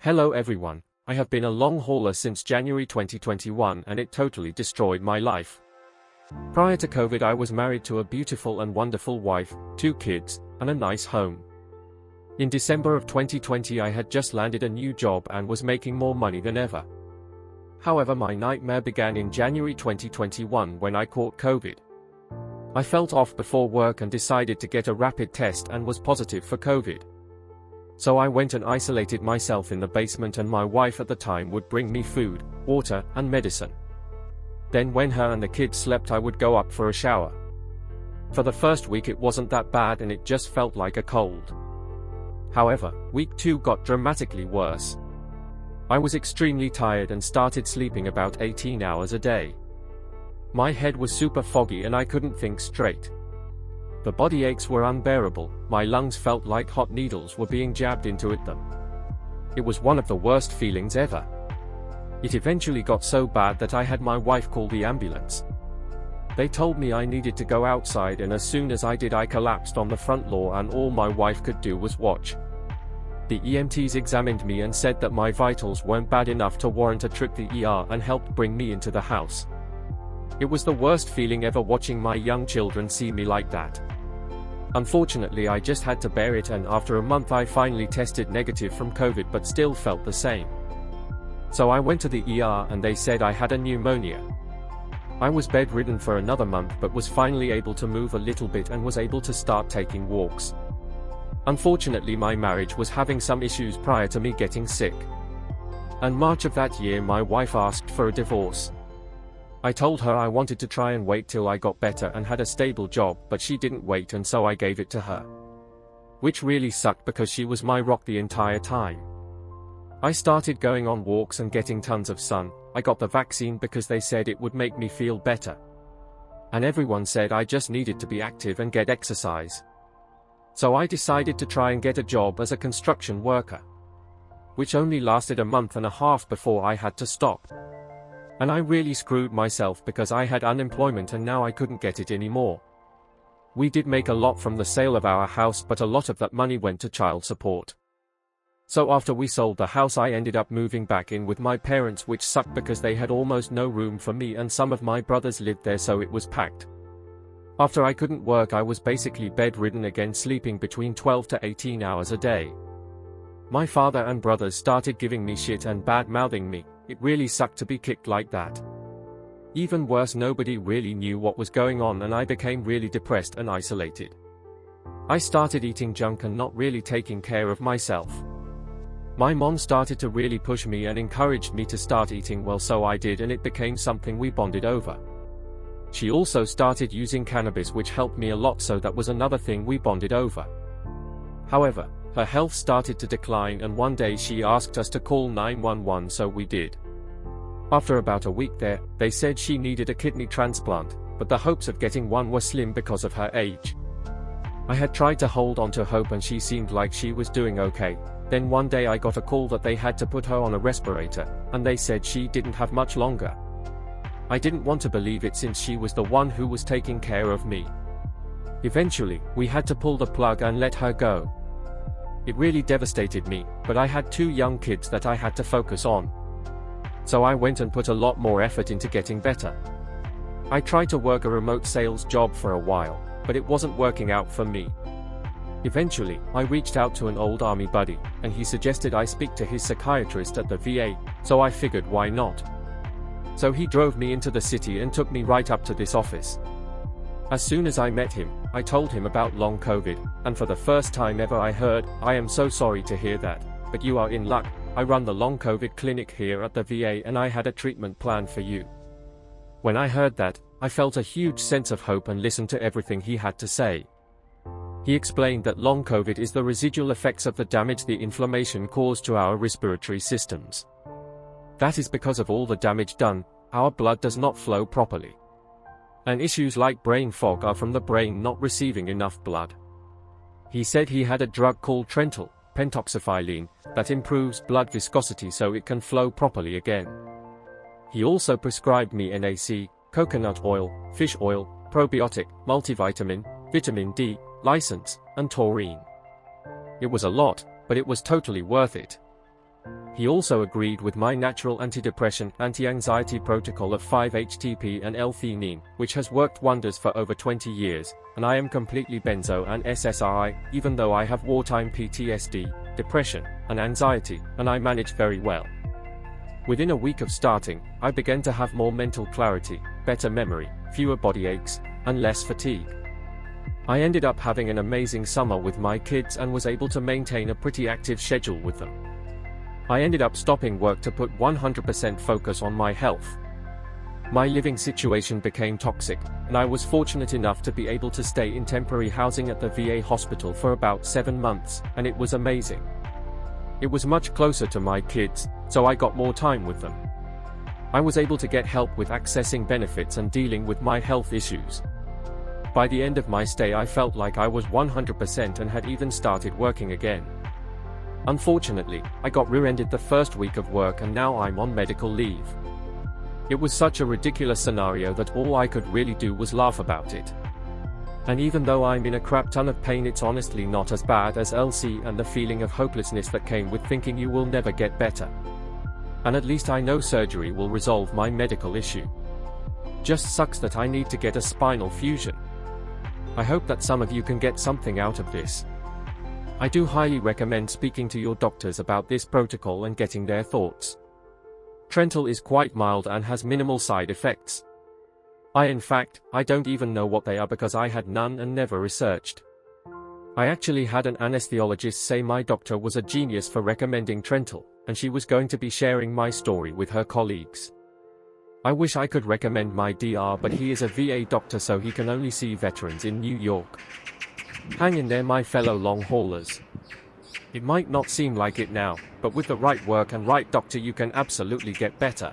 Hello everyone, I have been a long hauler since January 2021 and it totally destroyed my life. Prior to COVID I was married to a beautiful and wonderful wife, 2 kids, and a nice home. In December of 2020 I had just landed a new job and was making more money than ever. However, my nightmare began in January 2021 when I caught COVID. I felt off before work and decided to get a rapid test and was positive for COVID. So I went and isolated myself in the basement, and my wife at the time would bring me food, water, and medicine. Then when her and the kids slept I would go up for a shower. For the first week it wasn't that bad and it just felt like a cold. However, week 2 got dramatically worse. I was extremely tired and started sleeping about 18 hours a day. My head was super foggy and I couldn't think straight. The body aches were unbearable, my lungs felt like hot needles were being jabbed into them. It was one of the worst feelings ever. It eventually got so bad that I had my wife call the ambulance. They told me I needed to go outside, and as soon as I did I collapsed on the front lawn and all my wife could do was watch. The EMTs examined me and said that my vitals weren't bad enough to warrant a trip to the ER and helped bring me into the house. It was the worst feeling ever watching my young children see me like that. Unfortunately I just had to bear it, and after a month I finally tested negative from COVID but still felt the same. So I went to the ER and they said I had a pneumonia. I was bedridden for another month but was finally able to move a little bit and was able to start taking walks. Unfortunately my marriage was having some issues prior to me getting sick. In March of that year my wife asked for a divorce. I told her I wanted to try and wait till I got better and had a stable job, but she didn't wait, and so I gave it to her. Which really sucked because she was my rock the entire time. I started going on walks and getting tons of sun. I got the vaccine because they said it would make me feel better. And everyone said I just needed to be active and get exercise. So I decided to try and get a job as a construction worker, which only lasted a month and a half before I had to stop. And I really screwed myself because I had unemployment and now I couldn't get it anymore. We did make a lot from the sale of our house, but a lot of that money went to child support. So after we sold the house I ended up moving back in with my parents, which sucked because they had almost no room for me and some of my brothers lived there, so it was packed. After I couldn't work I was basically bedridden again, sleeping between 12 to 18 hours a day. My father and brothers started giving me shit and bad-mouthing me. It really sucked to be kicked like that. Even worse, nobody really knew what was going on and I became really depressed and isolated. I started eating junk and not really taking care of myself. My mom started to really push me and encouraged me to start eating well, so I did, and it became something we bonded over. She also started using cannabis, which helped me a lot, so that was another thing we bonded over. However, her health started to decline and one day she asked us to call 911, so we did. After about a week there, they said she needed a kidney transplant, but the hopes of getting one were slim because of her age. I had tried to hold on to hope and she seemed like she was doing okay. Then one day I got a call that they had to put her on a respirator, and they said she didn't have much longer. I didn't want to believe it since she was the one who was taking care of me. Eventually, we had to pull the plug and let her go. It really devastated me, but I had 2 young kids that I had to focus on. So I went and put a lot more effort into getting better. I tried to work a remote sales job for a while, but it wasn't working out for me. Eventually, I reached out to an old army buddy, and he suggested I speak to his psychiatrist at the VA, so I figured why not. So he drove me into the city and took me right up to this office. As soon as I met him, I told him about long COVID, and for the first time ever I heard, "I am so sorry to hear that, but you are in luck. I run the long COVID clinic here at the VA and I had a treatment plan for you." When I heard that, I felt a huge sense of hope and listened to everything he had to say. He explained that long COVID is the residual effects of the damage the inflammation caused to our respiratory systems. That is because of all the damage done, our blood does not flow properly. And issues like brain fog are from the brain not receiving enough blood. He said he had a drug called Trental, Pentoxifylline, that improves blood viscosity so it can flow properly again. He also prescribed me NAC, coconut oil, fish oil, probiotic, multivitamin, vitamin D, license, and taurine. It was a lot, but it was totally worth it. He also agreed with my natural antidepressant, anti-anxiety protocol of 5-HTP and L-Theanine, which has worked wonders for over 20 years, and I am completely benzo and SSRI, even though I have wartime PTSD, depression, and anxiety, and I manage very well. Within a week of starting, I began to have more mental clarity, better memory, fewer body aches, and less fatigue. I ended up having an amazing summer with my kids and was able to maintain a pretty active schedule with them. I ended up stopping work to put 100% focus on my health. My living situation became toxic, and I was fortunate enough to be able to stay in temporary housing at the VA hospital for about 7 months, and it was amazing. It was much closer to my kids, so I got more time with them. I was able to get help with accessing benefits and dealing with my health issues. By the end of my stay, I felt like I was 100% and had even started working again. Unfortunately, I got rear-ended the first week of work and now I'm on medical leave. It was such a ridiculous scenario that all I could really do was laugh about it. And even though I'm in a crap ton of pain, it's honestly not as bad as LC and the feeling of hopelessness that came with thinking you will never get better. And at least I know surgery will resolve my medical issue. Just sucks that I need to get a spinal fusion. I hope that some of you can get something out of this. I do highly recommend speaking to your doctors about this protocol and getting their thoughts. Trental is quite mild and has minimal side effects. In fact, I don't even know what they are because I had none and never researched. I actually had an anesthesiologist say my doctor was a genius for recommending Trental, and she was going to be sharing my story with her colleagues. I wish I could recommend my DR, but he is a VA doctor, so he can only see veterans in New York. Hang in there, my fellow long haulers. It might not seem like it now, but with the right work and right doctor you can absolutely get better.